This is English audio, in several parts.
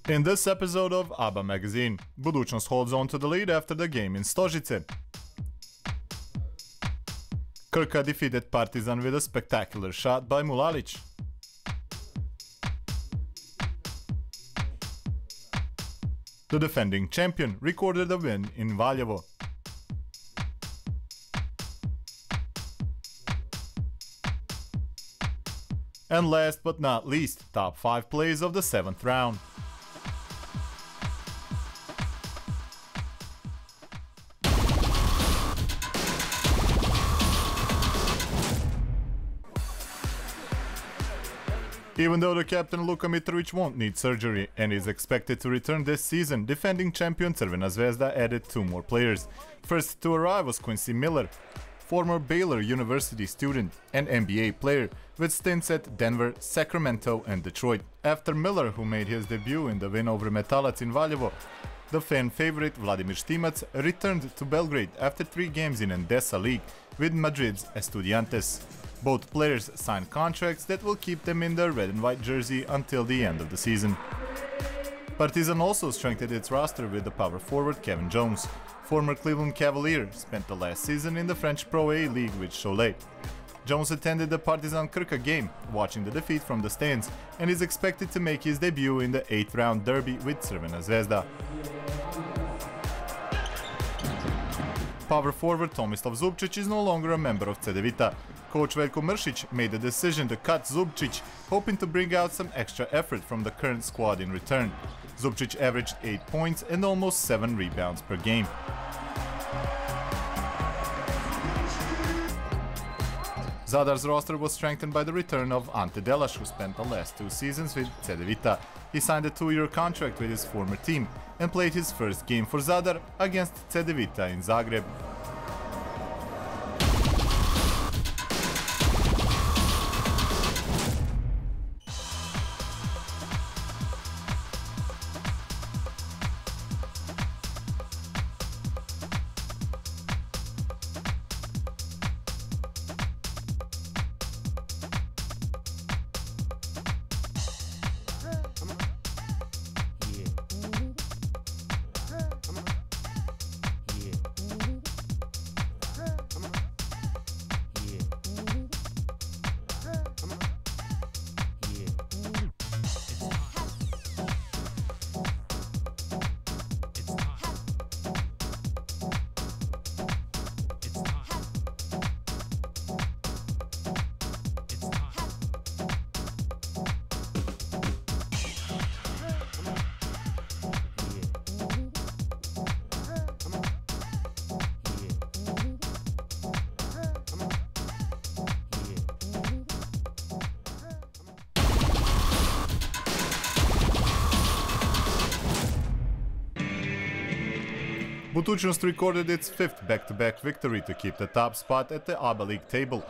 In this episode of ABBA magazine, Budućnost holds on to the lead after the game in Stožice. Krka defeated Partizan with a spectacular shot by Mulalić. The defending champion recorded a win in Valjevo. And last but not least, top 5 plays of the 7th round. Even though the captain Luka Mitrovic won't need surgery and is expected to return this season, defending champion Crvena Zvezda added 2 more players. First to arrive was Quincy Miller, former Baylor University student and NBA player with stints at Denver, Sacramento and Detroit. After Miller, who made his debut in the win over Metalac in Valjevo, the fan favorite Vladimir Stimac returned to Belgrade after 3 games in Endesa League with Madrid's Estudiantes. Both players signed contracts that will keep them in their red and white jersey until the end of the season. Partizan also strengthened its roster with the power forward Kevin Jones. Former Cleveland Cavalier spent the last season in the French Pro A League with Cholet. Jones attended the Partizan Krka game, watching the defeat from the stands, and is expected to make his debut in the 8th round derby with Crvena Zvezda. Power forward Tomislav Zubčić is no longer a member of j.t.d. Coach Veljko Mršić made the decision to cut Zubčić, hoping to bring out some extra effort from the current squad in return. Zubčić averaged 8 points and almost 7 rebounds per game. Zadar's roster was strengthened by the return of Ante Delaš, who spent the last 2 seasons with j.t.d. He signed a 2-year contract with his former team and played his first game for Zadar against j.t.d. in Zagreb. Budućnost recorded its 5th back-to-back victory to keep the top spot at the ABBA League table.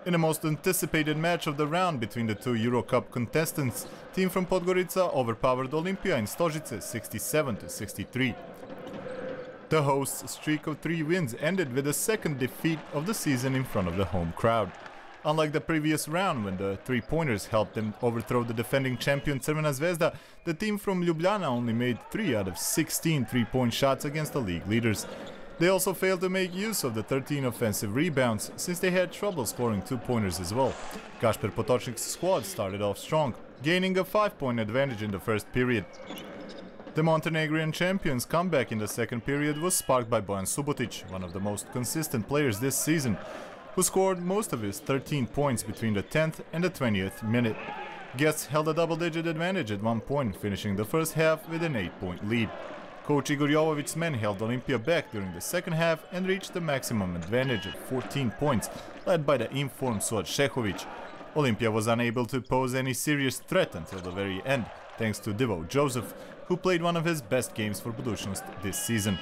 In the most anticipated match of the round between the 2 Euro Cup contestants, team from Podgorica overpowered Olimpija in Stožice 67-63. The hosts' streak of 3 wins ended with the 2nd defeat of the season in front of the home crowd. Unlike the previous round, when the 3-pointers helped them overthrow the defending champion Crvena Zvezda, the team from Ljubljana only made 3 out of 16 3-point shots against the league leaders. They also failed to make use of the 13 offensive rebounds, since they had trouble scoring 2-pointers as well. Kasper Potočnik's squad started off strong, gaining a 5-point advantage in the first period. The Montenegrin champions' comeback in the second period was sparked by Bojan Subotic, one of the most consistent players this season, who scored most of his 13 points between the 10th and the 20th minute. Guests held a double-digit advantage at one point, finishing the first half with an 8-point lead. Coach Igor Jovovic's men held Olimpija back during the second half and reached the maximum advantage of 14 points, led by the informed Suad Šehović. Olimpija was unable to pose any serious threat until the very end, thanks to Divo Joseph, who played one of his best games for Budućnost this season.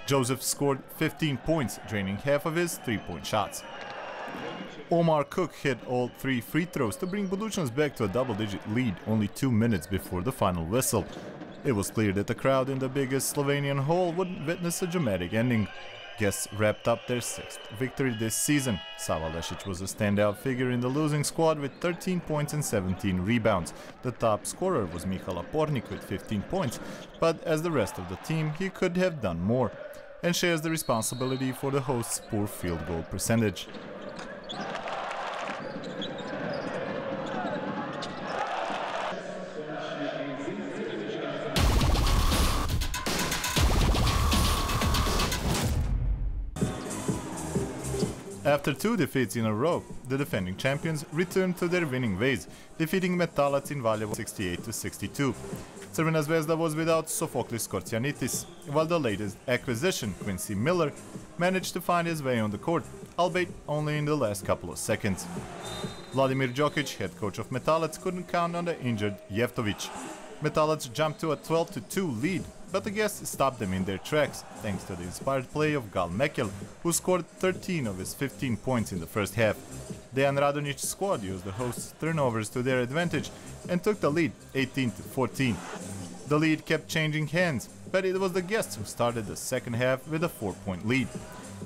Joseph scored 15 points, draining half of his 3-point shots. Omar Cook hit all 3 free throws to bring Budućnost back to a double-digit lead only 2 minutes before the final whistle. It was clear that the crowd in the biggest Slovenian hall would witness a dramatic ending. guests wrapped up their 6th victory this season. Sava Lesic was a standout figure in the losing squad with 13 points and 17 rebounds. The top scorer was Mihala Pornik with 15 points, but as the rest of the team, he could have done more, and shares the responsibility for the hosts' poor field goal percentage. After 2 defeats in a row, the defending champions returned to their winning ways, defeating Metalac in Valjevo 68-62. Crvena Zvezda was without Sofoklis Korcianitis, while the latest acquisition, Quincy Miller, managed to find his way on the court, albeit only in the last couple of seconds. Vladimir Djokic, head coach of Metalac, couldn't count on the injured Jeftovic. Metalac jumped to a 12-2 lead, but the guests stopped them in their tracks, thanks to the inspired play of Gal Mekel, who scored 13 of his 15 points in the first half. Dejan Radonic's squad used the hosts' turnovers to their advantage and took the lead 18-14. The lead kept changing hands, but it was the guests who started the second half with a 4-point lead.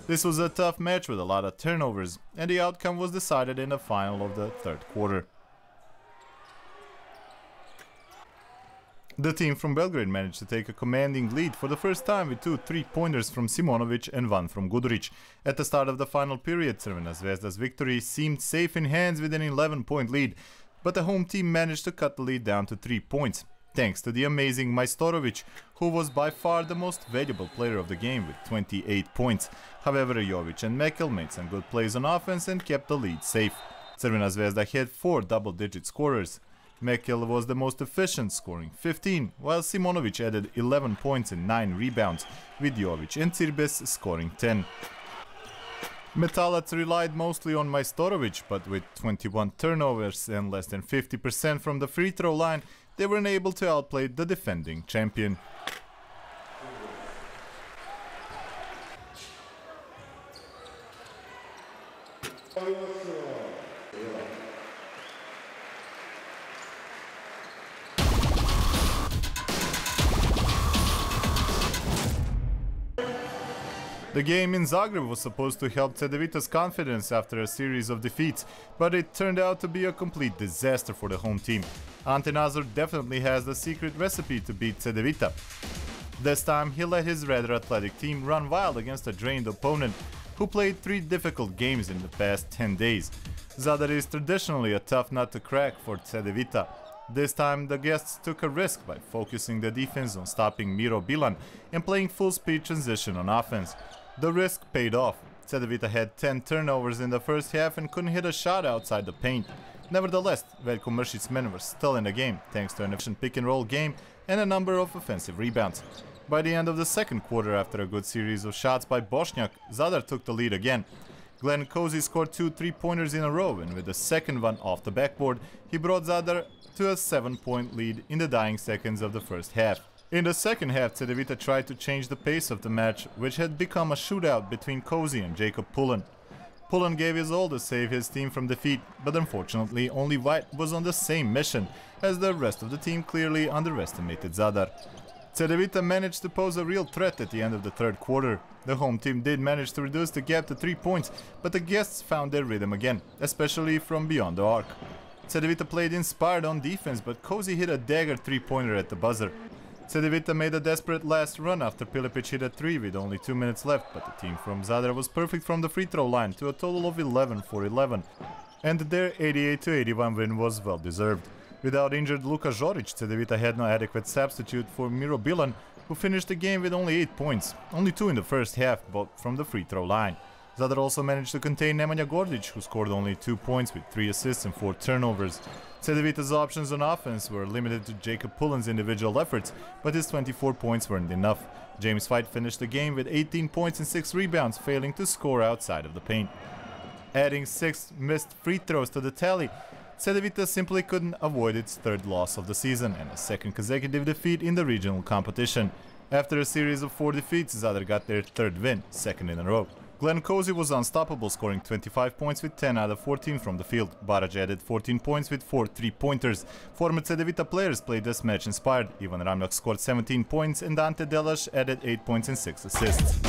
This was a tough match with a lot of turnovers, and the outcome was decided in the final of the third quarter. The team from Belgrade managed to take a commanding lead for the first time with 2 3-pointers from Simonovic and 1 from Guduric. At the start of the final period, Crvena Zvezda's victory seemed safe in hands with an 11-point lead, but the home team managed to cut the lead down to 3 points, thanks to the amazing Majstorovic, who was by far the most valuable player of the game with 28 points. However, Jovic and Mekel made some good plays on offense and kept the lead safe. Crvena Zvezda had 4 double-digit scorers. Mekel was the most efficient, scoring 15, while Simonovic added 11 points and 9 rebounds, with Jovic and Cirbes scoring 10. Metalac relied mostly on Majstorovic, but with 21 turnovers and less than 50% from the free throw line, they were unable to outplay the defending champion. The game in Zagreb was supposed to help j.t.d's confidence after a series of defeats, but it turned out to be a complete disaster for the home team. Ante Nazor definitely has the secret recipe to beat j.t. This time he let his rather athletic team run wild against a drained opponent who played 3 difficult games in the past 10 days. Zadar is traditionally a tough nut to crack for j.t. This time the guests took a risk by focusing the defense on stopping Miro Bilan and playing full-speed transition on offense. The risk paid off. j.t. had 10 turnovers in the first half and couldn't hit a shot outside the paint. Nevertheless, Veljko Mršic's men were still in the game thanks to an efficient pick-and-roll game and a number of offensive rebounds. By the end of the second quarter, after a good series of shots by Bošnjak, Zadar took the lead again. Glenn Cozy scored 2 3-pointers in a row, and with the second one off the backboard, he brought Zadar to a 7-point lead in the dying seconds of the first half. In the second half, j.t. tried to change the pace of the match, which had become a shootout between Cozy and Jakob Pullen. Pullen gave his all to save his team from defeat, but unfortunately only White was on the same mission, as the rest of the team clearly underestimated Zadar. j.t. managed to pose a real threat at the end of the third quarter. The home team did manage to reduce the gap to 3 points, but the guests found their rhythm again, especially from beyond the arc. j.t. played inspired on defense, but Cozy hit a dagger 3-pointer at the buzzer. j.t. made a desperate last run after Pilipic hit a 3 with only 2 minutes left, but the team from Zadar was perfect from the free throw line to a total of 11 for 11, and their 88-81 win was well deserved. Without injured Luka Žorić, j.t. had no adequate substitute for Miro Bilan, who finished the game with only 8 points, only 2 in the first half, both from the free throw line. Zadar also managed to contain Nemanja Gordic, who scored only 2 points with 3 assists and 4 turnovers. j.t.'s options on offense were limited to Jakob Pullen's individual efforts, but his 24 points weren't enough. James White finished the game with 18 points and 6 rebounds, failing to score outside of the paint. Adding 6 missed free throws to the tally, j.t. simply couldn't avoid its 3rd loss of the season and a 2nd consecutive defeat in the regional competition. After a series of 4 defeats, Zadar got their 3rd win, 2nd in a row. Glenn Cozy was unstoppable, scoring 25 points with 10 out of 14 from the field. Baraj added 14 points with 4 3-pointers. Former j.t. players played this match inspired. Ivan Ramljak scored 17 points and Ante Delaš added 8 points and 6 assists.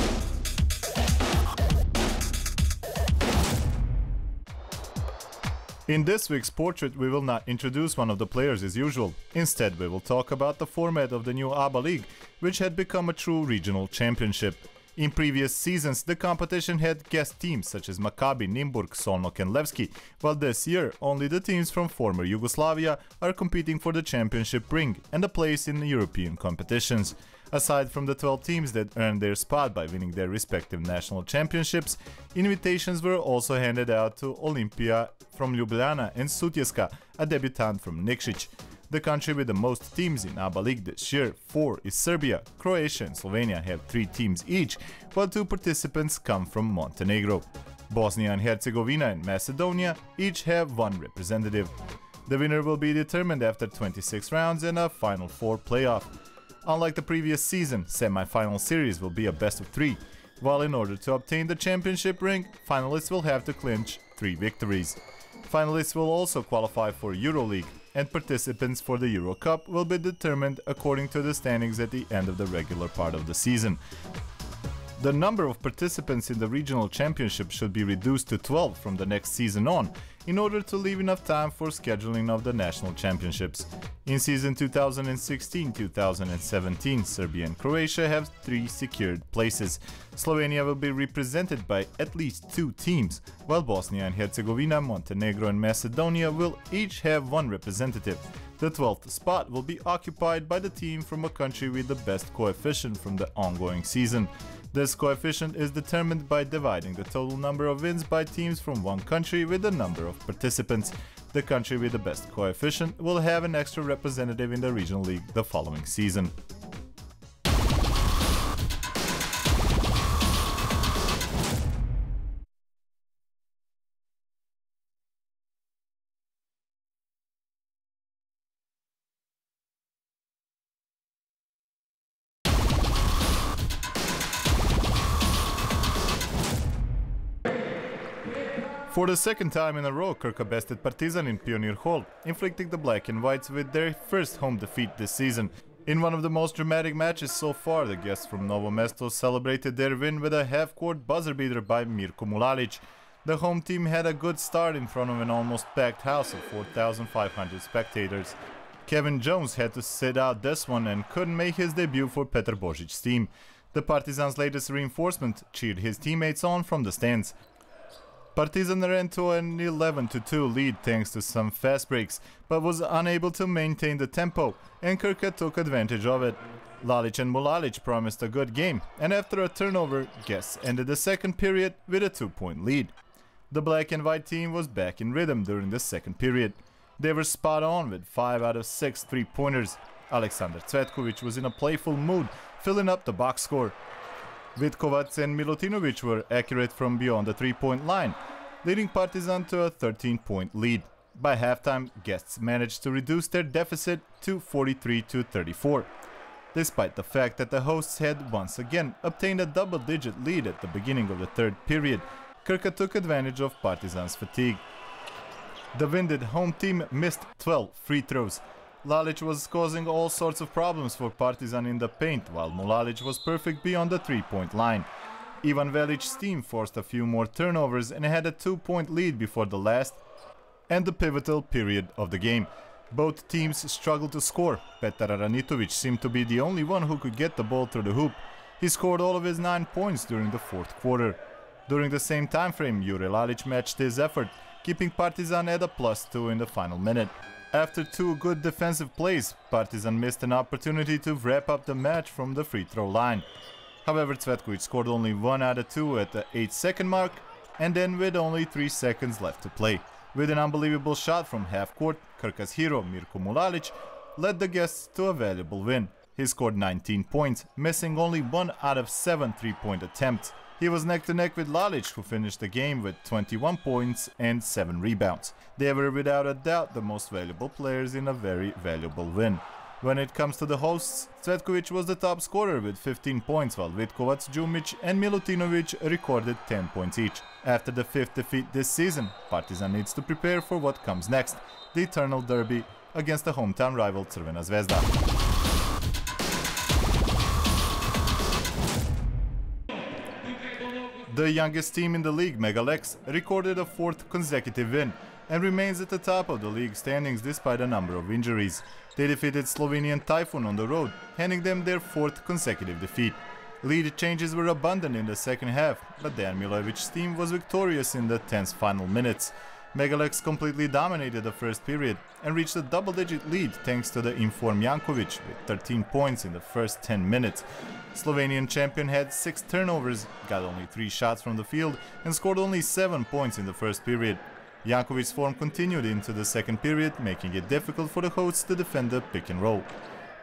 In this week's portrait, we will not introduce one of the players as usual. Instead, we will talk about the format of the new ABA League, which had become a true regional championship. In previous seasons, the competition had guest teams such as Maccabi, Nymburk, Solnok and Levski, while this year, only the teams from former Yugoslavia are competing for the championship ring and a place in the European competitions. Aside from the 12 teams that earned their spot by winning their respective national championships, invitations were also handed out to Olimpia from Ljubljana and Sutjeska, a debutant from Nikšić. The country with the most teams in ABA League this year, 4, is Serbia. Croatia and Slovenia have 3 teams each, while 2 participants come from Montenegro. Bosnia and Herzegovina and Macedonia each have 1 representative. The winner will be determined after 26 rounds and a Final Four playoff. Unlike the previous season, semi-final series will be a best of 3, while in order to obtain the championship ring, finalists will have to clinch 3 victories. Finalists will also qualify for EuroLeague, and participants for the Euro Cup will be determined according to the standings at the end of the regular part of the season. The number of participants in the regional championship should be reduced to 12 from the next season on, in order to leave enough time for scheduling of the national championships. In season 2016-2017, Serbia and Croatia have 3 secured places. Slovenia will be represented by at least 2 teams, while Bosnia and Herzegovina, Montenegro and Macedonia will each have 1 representative. The 12th spot will be occupied by the team from a country with the best coefficient from the ongoing season. This coefficient is determined by dividing the total number of wins by teams from one country with the number of participants. The country with the best coefficient will have an extra representative in the regional league the following season. For the second time in a row, Krka bested Partizan in Pionir Hall, inflicting the black and whites with their first home defeat this season. In one of the most dramatic matches so far, the guests from Novo Mesto celebrated their win with a half-court buzzer beater by Mirko Mulalic. The home team had a good start in front of an almost packed house of 4,500 spectators. Kevin Jones had to sit out this one and couldn't make his debut for Petar Božic's team. The Partizan's latest reinforcement cheered his teammates on from the stands. Partizan ran to an 11-2 lead thanks to some fast breaks, but was unable to maintain the tempo, and Krka took advantage of it. Lalic and Mulalic promised a good game, and after a turnover, guests ended the second period with a 2-point lead. The black and white team was back in rhythm during the second period. They were spot on with 5 out of 6 3-pointers. Aleksandar Cvetkovic was in a playful mood, filling up the box score. Vitkovac and Milutinovic were accurate from beyond the 3-point line, leading Partizan to a 13-point lead. By halftime, guests managed to reduce their deficit to 43-34. Despite the fact that the hosts had once again obtained a double-digit lead at the beginning of the third period, Krka took advantage of Partizan's fatigue. The winded home team missed 12 free throws. Lalic was causing all sorts of problems for Partizan in the paint, while Mulalic was perfect beyond the 3-point line. Ivan Velic's team forced a few more turnovers and had a 2-point lead before the last and the pivotal period of the game. Both teams struggled to score. Petar Aranitovic seemed to be the only one who could get the ball through the hoop. He scored all of his 9 points during the fourth quarter. During the same time frame, Jure Lalic matched his effort, keeping Partizan at a +2 in the final minute. After 2 good defensive plays, Partizan missed an opportunity to wrap up the match from the free throw line. However, Cvetkovic scored only 1 out of 2 at the 8-second mark, and then with only 3 seconds left to play. With an unbelievable shot from half-court, Krka's hero Mirko Mulalic led the guests to a valuable win. He scored 19 points, missing only 1 out of 7 3-point attempts. He was neck-to-neck with Lalic, who finished the game with 21 points and 7 rebounds. They were without a doubt the most valuable players in a very valuable win. When it comes to the hosts, Cvetkovic was the top scorer with 15 points, while Vitkovac, Djumic and Milutinovic recorded 10 points each. After the 5th defeat this season, Partizan needs to prepare for what comes next, the eternal derby against the hometown rival Crvena Zvezda. The youngest team in the league, Megalex, recorded a fourth consecutive win and remains at the top of the league standings despite a number of injuries. They defeated Slovenian Typhoon on the road, handing them their fourth consecutive defeat. Lead changes were abundant in the second half, but Dejan Milojevic's team was victorious in the tense final minutes. Megalex completely dominated the first period and reached a double-digit lead thanks to the informed Jankovic with 13 points in the first 10 minutes. Slovenian champion had 6 turnovers, got only 3 shots from the field and scored only 7 points in the first period. Jankovic's form continued into the second period, making it difficult for the hosts to defend the pick and roll.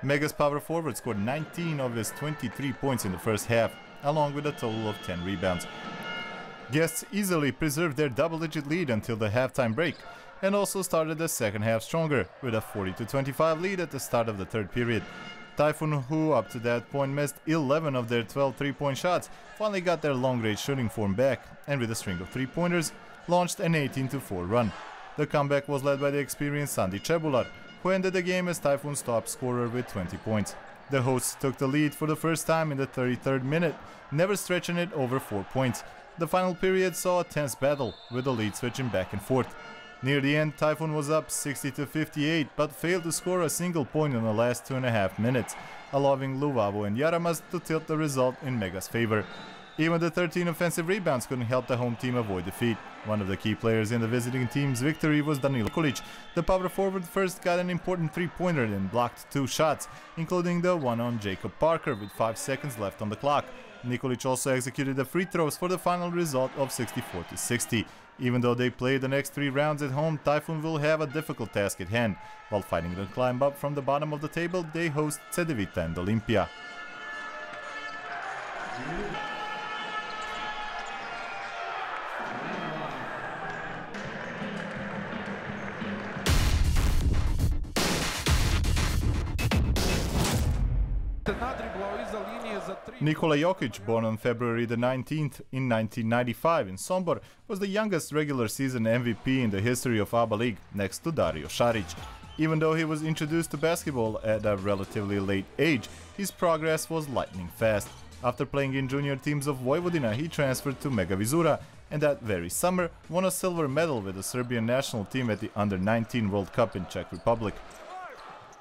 Mega's power forward scored 19 of his 23 points in the first half, along with a total of 10 rebounds. Guests easily preserved their double-digit lead until the halftime break, and also started the second half stronger, with a 40-25 lead at the start of the third period. Typhoon, who up to that point missed 11 of their 12 three-point shots, finally got their long-range shooting form back, and with a string of three-pointers, launched an 18-4 run. The comeback was led by the experienced Sandi Cebular, who ended the game as Typhoon's top scorer with 20 points. The hosts took the lead for the first time in the 33rd minute, never stretching it over 4 points. The final period saw a tense battle, with the lead switching back and forth. Near the end, Typhoon was up 60-58, but failed to score a single point in the last 2.5 minutes, allowing Luvavo and Yaramas to tilt the result in Mega's favor. Even the 13 offensive rebounds couldn't help the home team avoid defeat. One of the key players in the visiting team's victory was Danilo Nikolic. The power forward first got an important three-pointer and blocked 2 shots, including the one on Jacob Parker with 5 seconds left on the clock. Nikolic also executed the free throws for the final result of 64-60. Even though they play the next 3 rounds at home, Typhoon will have a difficult task at hand. While fighting to climb up from the bottom of the table, they host Cedevita and Olimpia. Nikola Jokic, born on February the 19th in 1995 in Sombor, was the youngest regular season MVP in the history of ABA League, next to Dario Šarić. Even though he was introduced to basketball at a relatively late age, his progress was lightning fast. After playing in junior teams of Vojvodina, he transferred to Mega Vizura, and that very summer won a silver medal with the Serbian national team at the Under-19 World Cup in Czech Republic.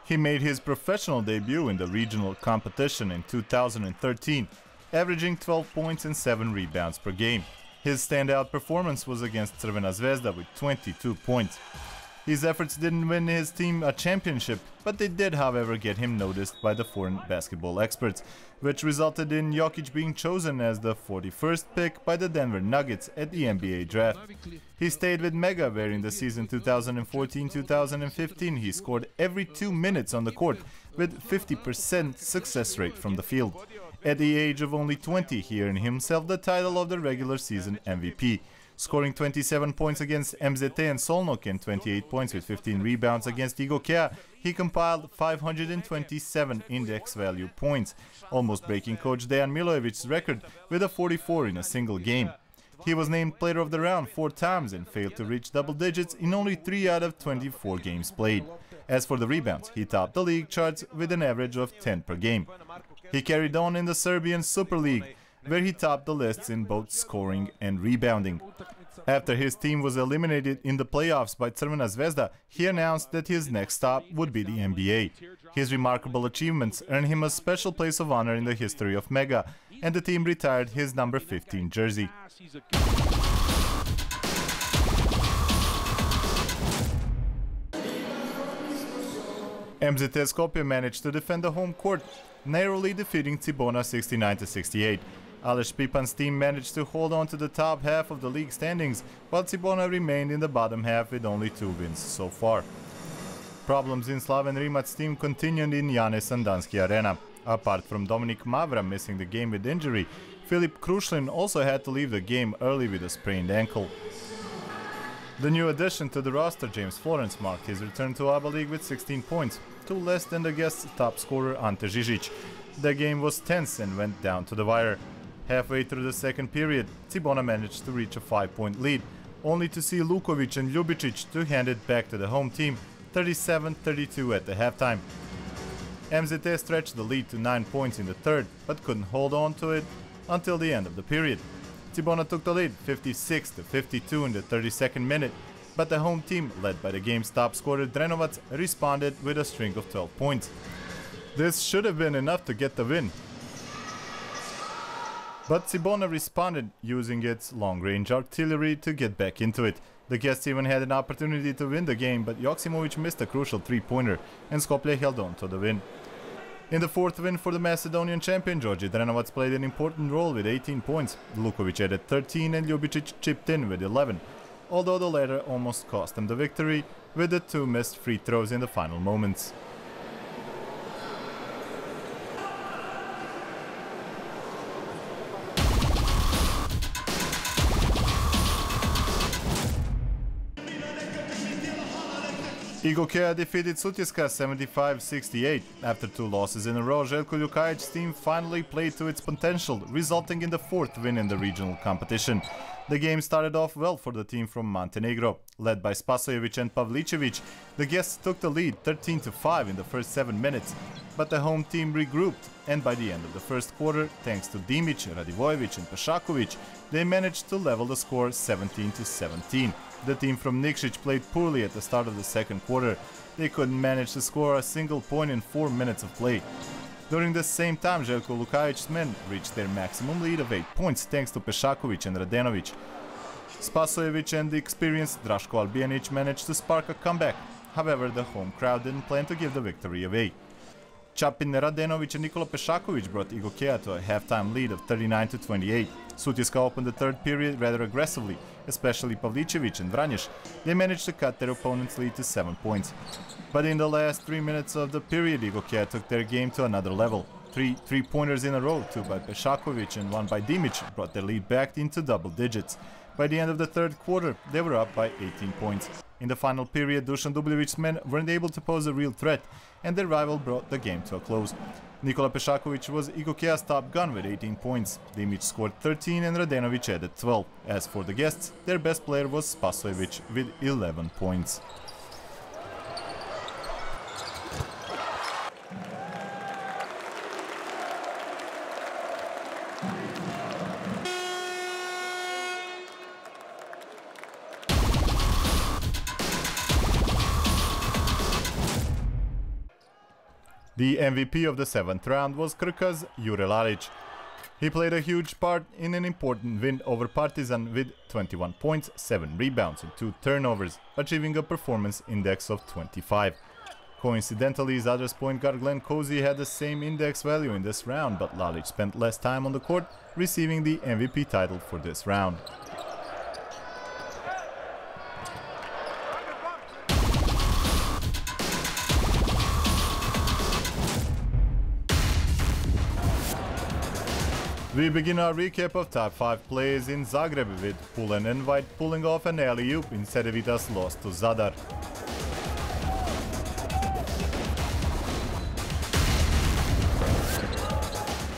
He made his professional debut in the regional competition in 2013, averaging 12 points and 7 rebounds per game. His standout performance was against Crvena Zvezda with 22 points. His efforts didn't win his team a championship, but they did, however, get him noticed by the foreign basketball experts, which resulted in Jokic being chosen as the 41st pick by the Denver Nuggets at the NBA draft. He stayed with Mega, where in the season 2014-2015 he scored every 2 minutes on the court, with 50% success rate from the field. At the age of only 20, he earned himself the title of the regular season MVP. Scoring 27 points against MZT and Solnok and 28 points with 15 rebounds against Igokea, he compiled 527 index value points, almost breaking coach Dejan Milojevic's record with a 44 in a single game. He was named player of the round 4 times and failed to reach double digits in only 3 out of 24 games played. As for the rebounds, he topped the league charts with an average of 10 per game. He carried on in the Serbian Super League, where he topped the lists in both scoring and rebounding. After his team was eliminated in the playoffs by Crvena Zvezda, he announced that his next stop would be the NBA. His remarkable achievements earned him a special place of honor in the history of Mega, and the team retired his number 15 jersey. MZT Skopje managed to defend the home court, narrowly defeating Cibona 69-68. Aleš Pipan's team managed to hold on to the top half of the league standings, while Cibona remained in the bottom half with only 2 wins so far. Problems in Slaven Rimac's team continued in Jane Sandanski Arena. Apart from Dominik Mavra missing the game with injury, Filip Krušlin also had to leave the game early with a sprained ankle. The new addition to the roster, James Florence, marked his return to ABA League with 16 points, 2 less than the guest's top scorer Ante Žižić. The game was tense and went down to the wire. Halfway through the second period, Cibona managed to reach a 5-point lead, only to see Lukovic and Ljubicic to hand it back to the home team, 37-32 at the halftime. MZT stretched the lead to 9 points in the third, but couldn't hold on to it until the end of the period. Cibona took the lead 56-52 in the 32nd minute, but the home team, led by the game's top scorer Drenovac, responded with a string of 12 points. This should have been enough to get the win. But Cibona responded, using its long-range artillery to get back into it. The guests even had an opportunity to win the game, but Joksimovic missed a crucial three-pointer, and Skopje held on to the win. In the fourth win for the Macedonian champion, Đorđe Drenovac played an important role with 18 points. Lukovic added 13 and Ljubicic chipped in with 11, although the latter almost cost them the victory with the two missed free throws in the final moments. Igokea defeated Sutjeska 75-68. After two losses in a row, Željko Ljukajic's team finally played to its potential, resulting in the fourth win in the regional competition. The game started off well for the team from Montenegro. Led by Spasojevic and Pavlicevic, the guests took the lead 13-5 in the first 7 minutes, but the home team regrouped, and by the end of the first quarter, thanks to Dimic, Radivojevic and Pešakovic, they managed to level the score 17-17. The team from Nikšić played poorly at the start of the second quarter. They couldn't manage to score a single point in 4 minutes of play. During the same time, Željko Ljukajic's men reached their maximum lead of 8 points thanks to Pešakovic and Radenovic. Spasojevic and the experienced Draško Albijanić managed to spark a comeback. However, the home crowd didn't plan to give the victory away. Čapin, Radenovic and Nikola Pešakovic brought Igokea to a halftime lead of 39-28. Sutjeska opened the third period rather aggressively, especially Pavlicevic and Vranješ. They managed to cut their opponent's lead to 7 points. But in the last 3 minutes of the period, Igokea took their game to another level. Three three-pointers in a row, 2 by Pešakovic and 1 by Dimic, brought their lead back into double digits. By the end of the third quarter, they were up by 18 points. In the final period, Dusan Dubljevic's men weren't able to pose a real threat, and their rival brought the game to a close. Nikola Pešakovic was Igokea's top gun with 18 points. Dimic scored 13 and Radenovic added 12. As for the guests, their best player was Spasojevic with 11 points. The MVP of the 7th round was Krka's Jure Lalic. He played a huge part in an important win over Partizan with 21 points, 7 rebounds and 2 turnovers, achieving a performance index of 25. Coincidentally, Zadar's point guard Glenn Cozy had the same index value in this round, but Lalic spent less time on the court, receiving the MVP title for this round. We begin our recap of top 5 plays in Zagreb with Pulen and White pulling off an alley-oop in Cedevita's loss to Zadar.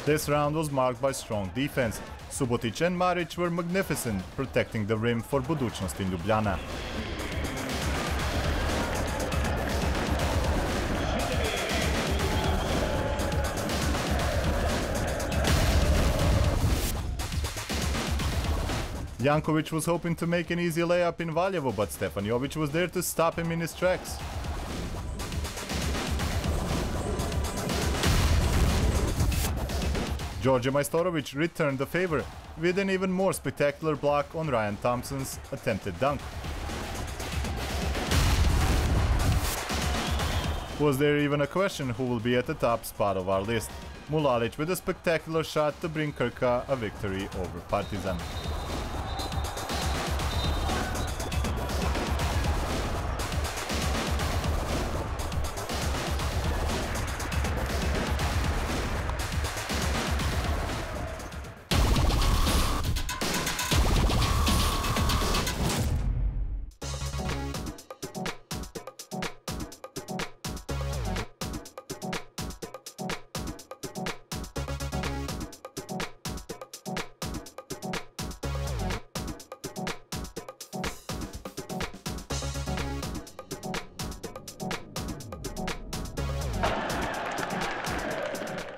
This round was marked by strong defense. Subotic and Maric were magnificent, protecting the rim for Budućnost in Ljubljana. Jankovic was hoping to make an easy layup in Valjevo, but Stefan Jovic was there to stop him in his tracks. Đorđe Majstorovic returned the favor with an even more spectacular block on Ryan Thompson's attempted dunk. Was there even a question who will be at the top spot of our list? Mulalic with a spectacular shot to bring Krka a victory over Partizan.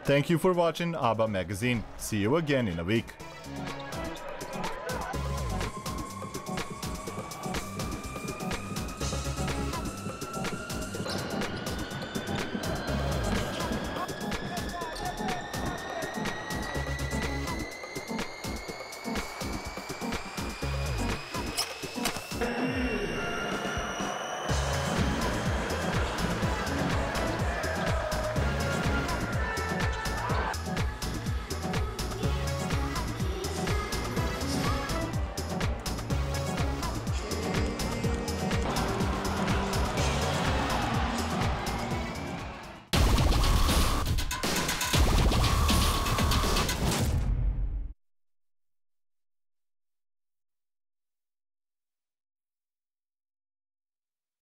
Thank you for watching ABBA magazine. See you again in a week.